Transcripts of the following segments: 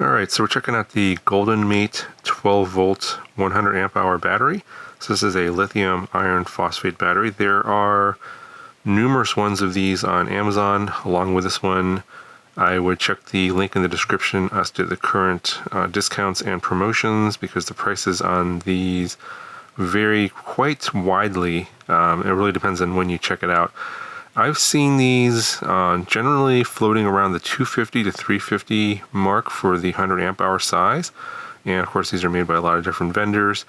Alright, so we're checking out the Goldenmate 12V 100 amp hour battery. So this is a lithium iron phosphate battery. There are numerous ones of these on Amazon. Along with this one, I would check the link in the description as to the current discounts and promotions, because the prices on these vary quite widely. It really depends on when you check it out. I've seen these generally floating around the 250 to 350 mark for the 100 amp hour size. And of course, these are made by a lot of different vendors.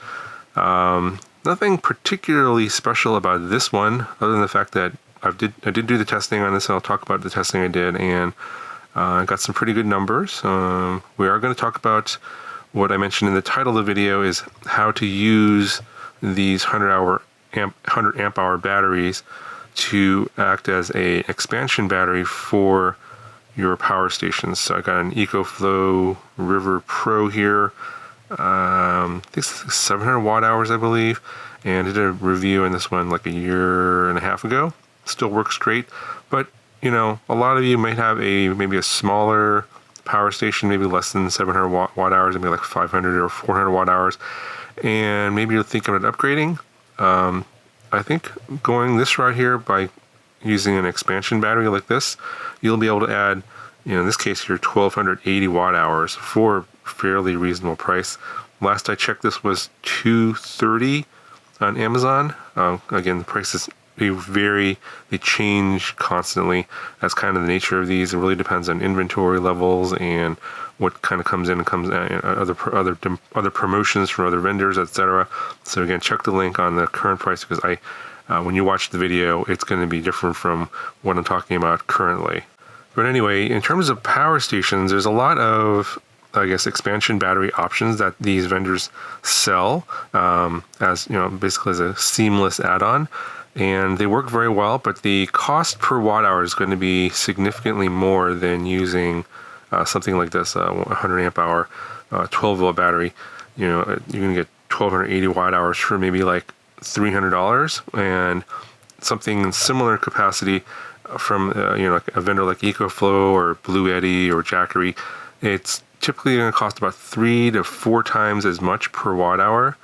Nothing particularly special about this one, other than the fact that I did do the testing on this, and I'll talk about the testing I did, and I got some pretty good numbers. We are going to talk about what I mentioned in the title of the video, is how to use these 100 amp hour batteries to act as a expansion battery for your power stations. So I got an EcoFlow River Pro here. I think it's 700 watt hours, I believe, and I did a review on this one like a year and a half ago. Still works great, but you know, a lot of you might have maybe a smaller power station, maybe less than 700 watt hours, maybe like 500 or 400 watt hours, and maybe you're thinking about upgrading. I think going this route here by using an expansion battery like this, you'll be able to add, in this case here, 1280 watt hours for a fairly reasonable price. Last I checked, this was $230 on Amazon. Again, the prices, they change constantly. That's kind of the nature of these. It really depends on inventory levels and what kind of comes in and comes other promotions from other vendors, etc. So again, check the link on the current price, because when you watch the video, it's going to be different from what I'm talking about currently. But anyway, in terms of power stations, there's a lot of, I guess, expansion battery options that these vendors sell as, basically as a seamless add-on. And they work very well, but the cost per watt hour is going to be significantly more than using something like this, 100 amp hour 12 volt battery. You're going to get 1280 watt hours for maybe like $300, and something similar capacity from like a vendor like EcoFlow or Blue Eddy or Jackery. It's typically going to cost about 3 to 4 times as much per watt hour.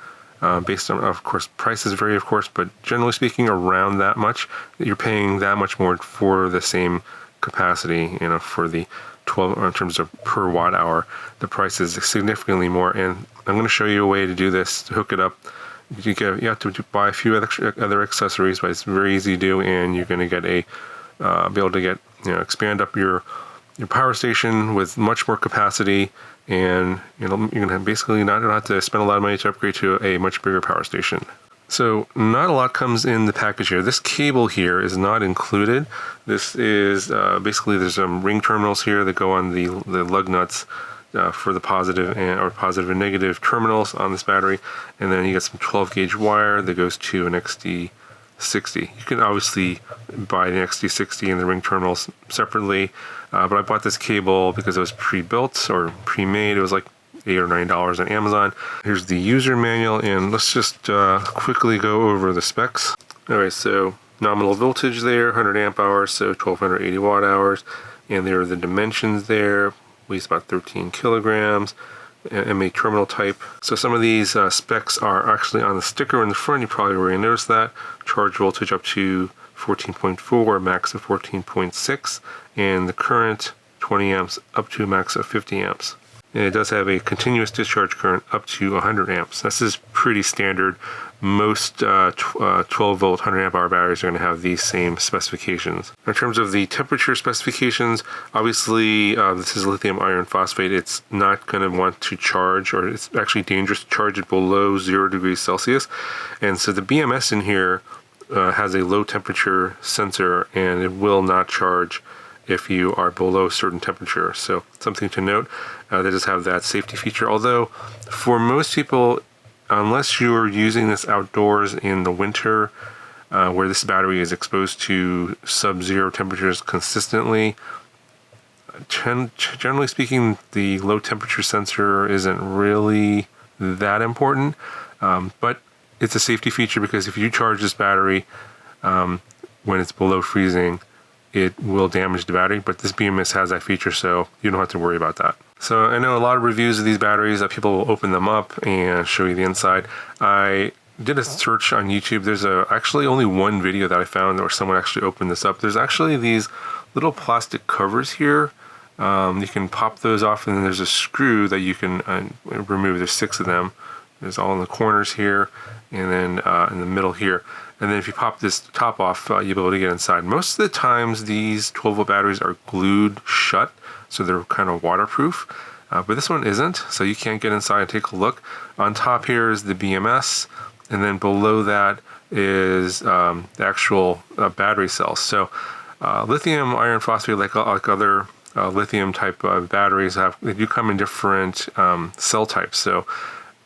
Based on, of course, prices vary, of course, but generally speaking, around that much. You're paying that much more for the same capacity, for the 12, in terms of per watt hour. The price is significantly more, and I'm going to show you a way to do this, to hook it up. You have to buy a few other accessories, but it's very easy to do, and you're going to get be able to get, expand up your power station with much more capacity, and you're going to basically not have to spend a lot of money to upgrade to a much bigger power station. So not a lot comes in the package here. This cable here is not included. This is basically, there's some ring terminals here that go on the lug nuts for the positive and negative terminals on this battery, and then you get some 12 gauge wire that goes to an XT60. You can obviously buy the XT60 and the ring terminals separately, but I bought this cable because it was pre-built or pre-made. It was like $8 or $9 on Amazon. Here's the user manual, and let's just quickly go over the specs. Alright, so nominal voltage there, 100 amp hours, so 1280 watt hours, and there are the dimensions there, weighs about 13 kilograms, MA terminal type. So some of these specs are actually on the sticker in the front. You probably already noticed that. Charge voltage up to 14.4, max of 14.6, and the current 20 amps up to a max of 50 amps. And it does have a continuous discharge current up to 100 amps. This is pretty standard. Most 12 volt 100 amp hour batteries are going to have these same specifications. In terms of the temperature specifications, obviously this is lithium iron phosphate. It's not going to want to charge, or it's actually dangerous to charge it below 0 degrees Celsius. And so the BMS in here has a low temperature sensor, and it will not charge if you are below a certain temperature. So something to note. They just have that safety feature. Although for most people, unless you're using this outdoors in the winter, where this battery is exposed to sub-zero temperatures consistently, generally speaking, the low temperature sensor isn't really that important. But it's a safety feature, because if you charge this battery when it's below freezing, it will damage the battery, but this BMS has that feature, so you don't have to worry about that. So I know a lot of reviews of these batteries that people will open them up and show you the inside. I did a search on YouTube. There's actually only one video that I found where someone actually opened this up. There's actually these little plastic covers here. You can pop those off, and then there's a screw that you can remove. There's 6 of them. There's all in the corners here, and then in the middle here. And then if you pop this top off, you'll be able to get inside. Most of the times these 12-volt batteries are glued shut, so they're kind of waterproof. But this one isn't, so you can't get inside and take a look. On top here is the BMS, and then below that is the actual battery cells. So lithium iron phosphate, like other lithium type batteries, they do come in different cell types. So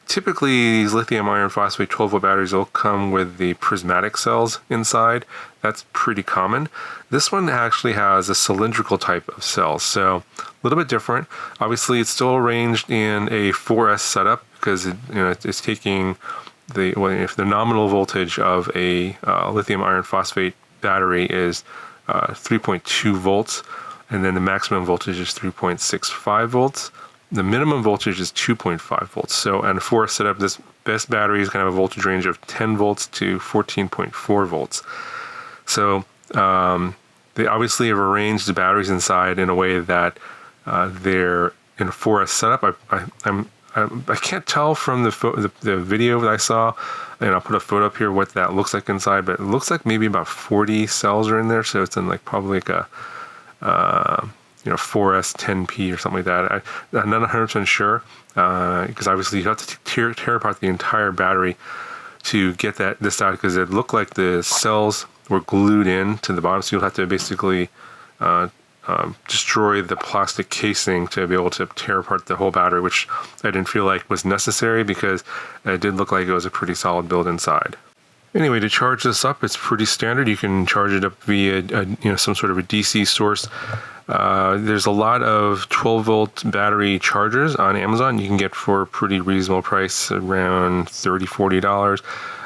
typically these lithium iron phosphate 12-volt batteries will come with the prismatic cells inside. That's pretty common. This one actually has a cylindrical type of cells, so a little bit different. Obviously it's still arranged in a 4S setup, because it's taking if the nominal voltage of a lithium iron phosphate battery is 3.2 volts, and then the maximum voltage is 3.65 volts. The minimum voltage is 2.5 volts. So on a 4S setup, this best battery is going to have a voltage range of 10 volts to 14.4 volts. So they obviously have arranged the batteries inside in a way that they're in a 4S setup. I can't tell from the video that I saw, and I'll put a photo up here what that looks like inside, but it looks like maybe about 40 cells are in there. So it's in like probably like a 4S 10P or something like that. I'm not 100% sure, because obviously you have to tear apart the entire battery to get this out, because it looked like the cells were glued in to the bottom, so you'll have to basically destroy the plastic casing to be able to tear apart the whole battery, which I didn't feel like was necessary, because it did look like it was a pretty solid build inside. Anyway, to charge this up, it's pretty standard. You can charge it up via some sort of a DC source. There's a lot of 12-volt battery chargers on Amazon you can get for a pretty reasonable price, around $30–40.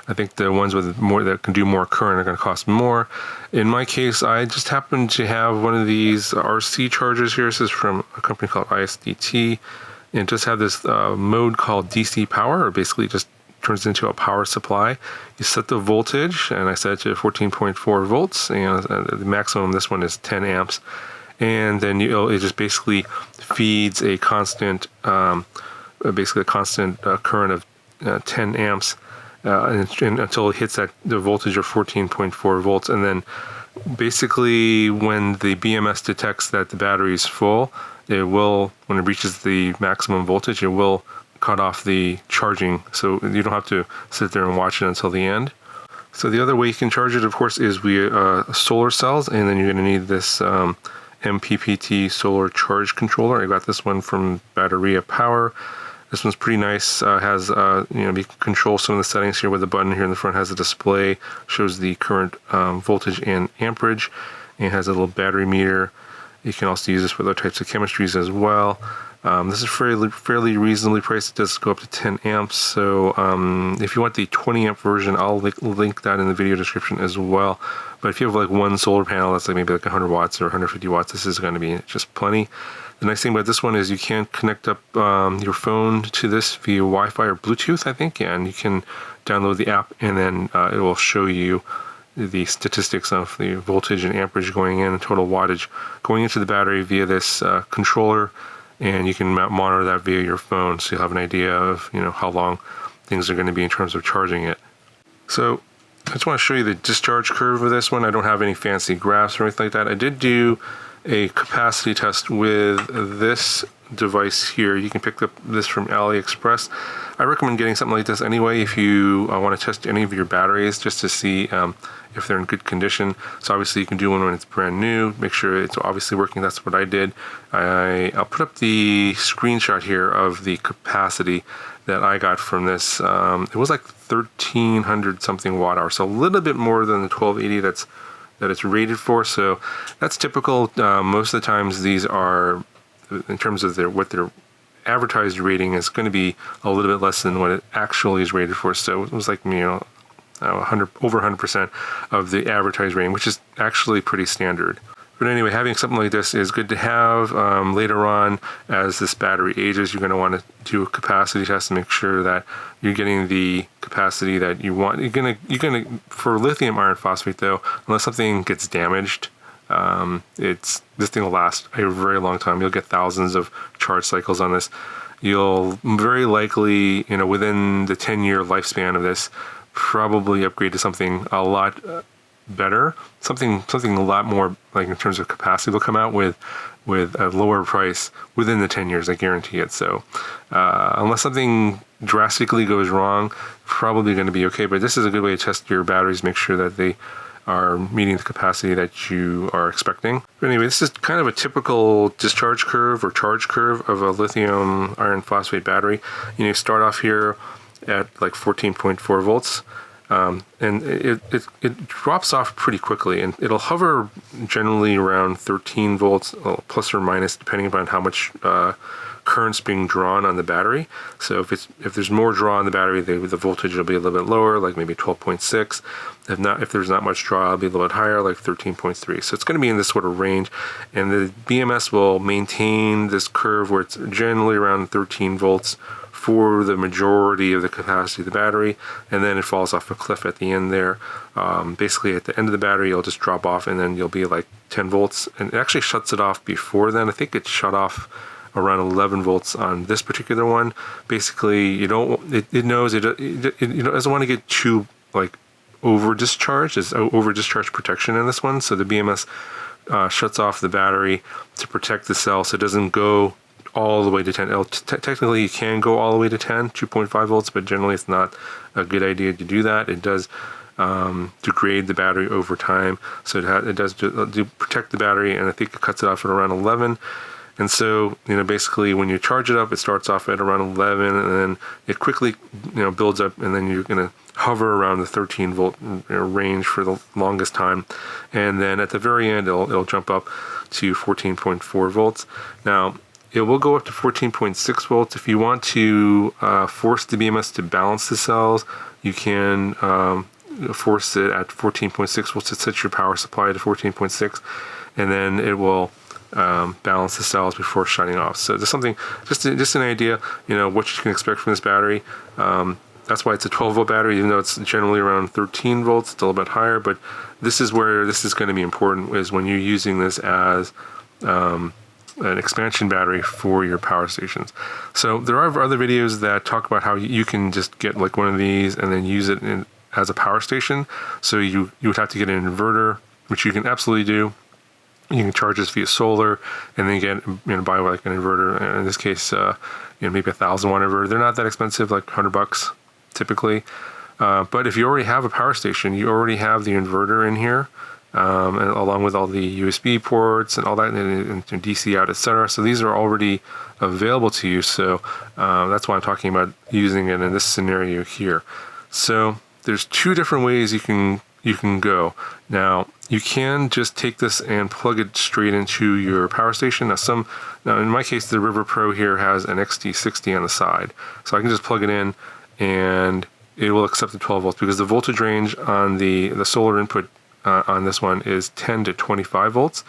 I think the ones with more that can do more current are going to cost more. In my case, I just happen to have one of these RC chargers here. This is from a company called ISDT, and just have this mode called DC power, or basically just turns into a power supply. You set the voltage, and I set it to 14.4 volts, and the maximum this one is 10 amps. And then it just basically feeds a constant, current of 10 amps until it hits the voltage of 14.4 volts. And then basically when the BMS detects that the battery is full, it will, when it reaches the maximum voltage, it will cut off the charging, so you don't have to sit there and watch it until the end. So the other way you can charge it, of course, is via solar cells, and then you're going to need this MPPT solar charge controller. I got this one from Batteria Power. This one's pretty nice. Has you can control some of the settings here with the button here in the front. Has a display, shows the current voltage and amperage, and has a little battery meter. You can also use this with other types of chemistries as well. This is fairly reasonably priced. It does go up to 10 amps. So if you want the 20 amp version, I'll link that in the video description as well. But if you have like one solar panel that's like maybe like 100 watts or 150 watts, this is going to be just plenty. The nice thing about this one is you can connect up your phone to this via Wi-Fi or Bluetooth, I think, and you can download the app, and then it will show you the statistics of the voltage and amperage going in, and total wattage going into the battery via this controller. And you can monitor that via your phone, so you'll have an idea of how long things are going to be in terms of charging it. So I just want to show you the discharge curve of this one. I don't have any fancy graphs or anything like that. I did do a capacity test with this device here. You can pick up this from AliExpress. I recommend getting something like this anyway if you want to test any of your batteries, just to see if they're in good condition. So obviously you can do one when it's brand new, make sure it's obviously working. That's what I did. I'll put up the screenshot here of the capacity that I got from this. It was like 1300 something watt hour, so a little bit more than the 1280 that it's rated for. So that's typical. Most of the times these are, in terms of what their advertised rating is, going to be a little bit less than what it actually is rated for. So it was like over 100% of the advertised rating, which is actually pretty standard. But anyway, having something like this is good to have. Later on, as this battery ages, you're going to want to do a capacity test to make sure that you're getting the capacity that you want. You're gonna for lithium iron phosphate though, unless something gets damaged, this thing will last a very long time. You'll get thousands of charge cycles on this. You'll very likely, within the 10-year lifespan of this, probably upgrade to something a lot better, something a lot more, like in terms of capacity, will come out with a lower price within the 10 years, I guarantee it. So unless something drastically goes wrong, probably going to be okay. But this is a good way to test your batteries, make sure that they are meeting the capacity that you are expecting. But anyway, this is kind of a typical discharge curve or charge curve of a lithium iron phosphate battery. You start off here at like 14.4 volts. And it drops off pretty quickly, and it'll hover generally around 13 volts plus or minus, depending upon how much current's being drawn on the battery. So if there's more draw on the battery, the voltage will be a little bit lower, like maybe 12.6. If there's not much draw, it'll be a little bit higher, like 13.3. So it's going to be in this sort of range, and the BMS will maintain this curve where it's generally around 13 volts for the majority of the capacity of the battery, and then it falls off a cliff at the end there. Basically at the end of the battery, it'll just drop off, and then you'll be like 10 volts, and it actually shuts it off before then. I think it shut off around 11 volts on this particular one. Basically, it knows it doesn't want to get too like over discharged. There's over discharge protection in this one, so the BMS shuts off the battery to protect the cell so it doesn't go all the way to 10. Technically, you can go all the way to 10, 2.5 volts, but generally it's not a good idea to do that. It does degrade the battery over time, so it does protect the battery, and I think it cuts it off at around 11. And so, basically when you charge it up, it starts off at around 11, and then it quickly, builds up, and then you're going to hover around the 13 volt range for the longest time. And then at the very end, it'll jump up to 14.4 volts. Now, it will go up to 14.6 volts. If you want to force the BMS to balance the cells, you can force it at 14.6 volts to set your power supply to 14.6, and then it will balance the cells before shutting off. So there's something, just an idea, what you can expect from this battery. That's why it's a 12 volt battery, even though it's generally around 13 volts, it's a little bit higher. But this is where this is going to be important, is when you're using this as an expansion battery for your power stations. So there are other videos that talk about how you can just get like one of these and then use it as a power station. So you would have to get an inverter, which you can absolutely do. You can charge this via solar, and then get buy like an inverter. In this case, maybe 1,000 watt inverter. They're not that expensive, like $100 typically. But if you already have a power station, you already have the inverter in here. And along with all the USB ports and all that, and DC out, etc. So these are already available to you. So that's why I'm talking about using it in this scenario here. So there's two different ways you can go. Now you can just take this and plug it straight into your power station. Now in my case, the River Pro here has an XT60 on the side, so I can just plug it in and it will accept the 12 volts, because the voltage range on the solar input on this one is 10 to 25 volts,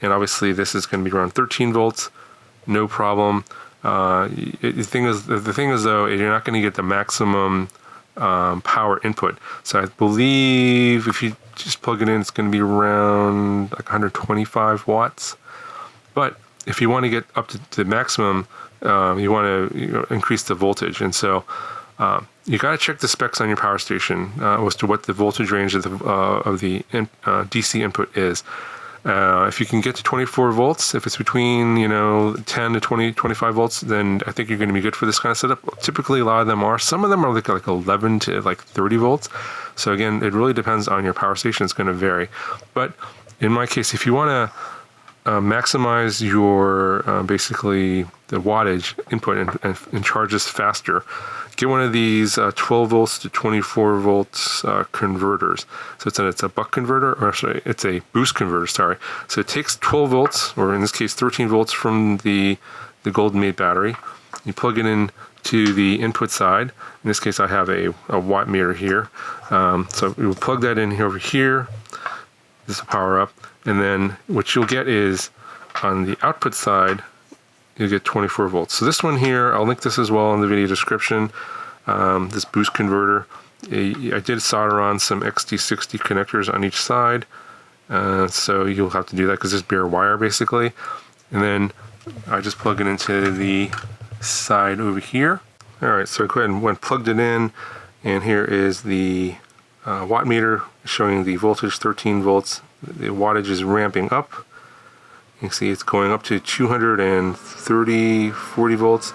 and obviously this is going to be around 13 volts, no problem. The thing is though, you're not going to get the maximum power input. So I believe if you just plug it in, it's going to be around like 125 watts. But if you want to get up to the maximum, you want to increase the voltage, and so you got to check the specs on your power station as to what the voltage range of the DC input is. If you can get to 24 volts, if it's between 10 to 25 volts, then I think you're going to be good for this kind of setup. Typically, a lot of them are. Some of them are like 11 to like 30 volts. So again, it really depends on your power station. It's going to vary. But in my case, if you want to maximize your basically the wattage input and charge this faster, get one of these 12 volts to 24 volts converters. So it's a buck converter, or sorry, it's a boost converter, sorry. So it takes 12 volts, or in this case 13 volts from the Goldenmate battery. You plug it in to the input side. In this case, I have a watt meter here. So we will plug that in over here. This will power up. And then what you'll get is on the output side, you get 24 volts. So this one here, I'll link this as well in the video description. This boost converter, I did solder on some XT60 connectors on each side. So you'll have to do that because it's bare wire basically. And then I just plug it into the side over here. All right, so I go ahead and went plugged it in, and here is the watt meter showing the voltage 13 volts. The wattage is ramping up. You can see it's going up to 230, 40 volts.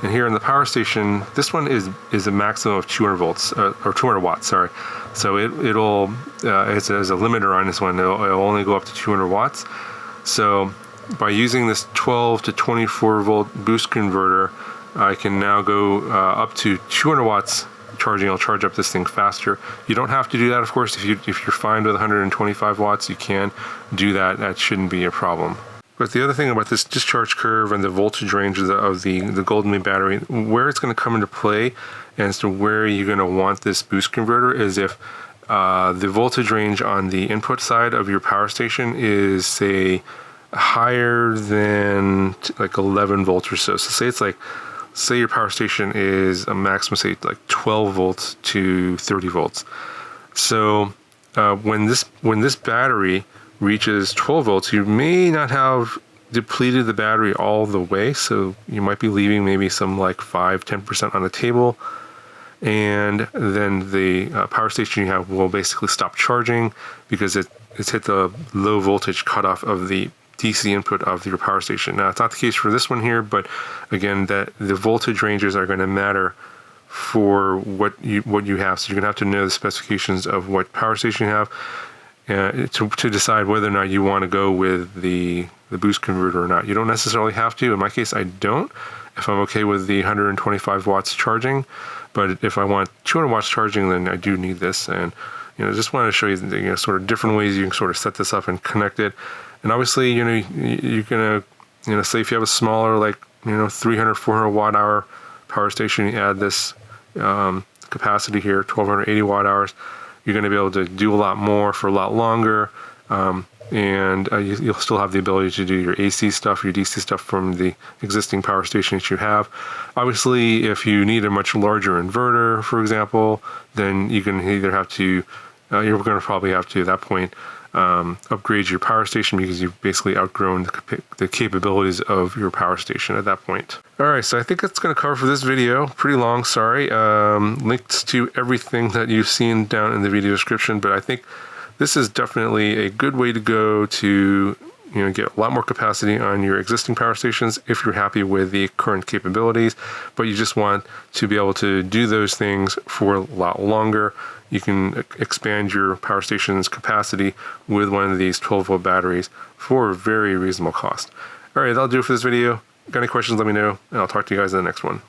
And here in the power station, this one is a maximum of 200 volts, or 200 watts, sorry. So it'll, as a limiter on this one, it'll only go up to 200 watts. So by using this 12 to 24 volt boost converter, I can now go up to 200 watts charging. I'll charge up this thing faster. You don't have to do that, of course. If you're fine with 125 watts, you can do that. That shouldn't be a problem. But the other thing about this discharge curve and the voltage range of the Goldenmate battery, where it's going to come into play as to where you're going to want this boost converter is if the voltage range on the input side of your power station is, say, higher than like 11 volts or so. So say it's like, say your power station is a maximum, say like 12 volts to 30 volts. So when this battery reaches 12 volts, you may not have depleted the battery all the way, so you might be leaving maybe some like 5-10% on the table, and then the power station you have will basically stop charging because it's hit the low voltage cutoff of the DC input of your power station. Now, it's not the case for this one here, but again, that the voltage ranges are going to matter for what you have. So you're going to have to know the specifications of what power station you have to decide whether or not you want to go with the boost converter or not. You don't necessarily have to. In my case, I don't, if I'm okay with the 125 watts charging. But if I want 200 watts charging, then I do need this. And just wanted to show you, sort of different ways you can sort of set this up and connect it. And obviously, you're gonna, say if you have a smaller, like 300, 400 watt hour power station, you add this capacity here, 1280 watt hours. You're going to be able to do a lot more for a lot longer, and you'll still have the ability to do your AC stuff, your DC stuff from the existing power station that you have. Obviously, if you need a much larger inverter, for example, then you can either have to, you're going to probably have to, at that point, upgrade your power station because you've basically outgrown the capabilities of your power station at that point. Alright, so I think that's going to cover for this video. Pretty long, sorry. Links to everything that you've seen down in the video description, but I think this is definitely a good way to go to get a lot more capacity on your existing power stations if you're happy with the current capabilities, but you just want to be able to do those things for a lot longer. You can expand your power station's capacity with one of these 12 volt batteries for a very reasonable cost. All right, that'll do it for this video. Got any questions, let me know, and I'll talk to you guys in the next one.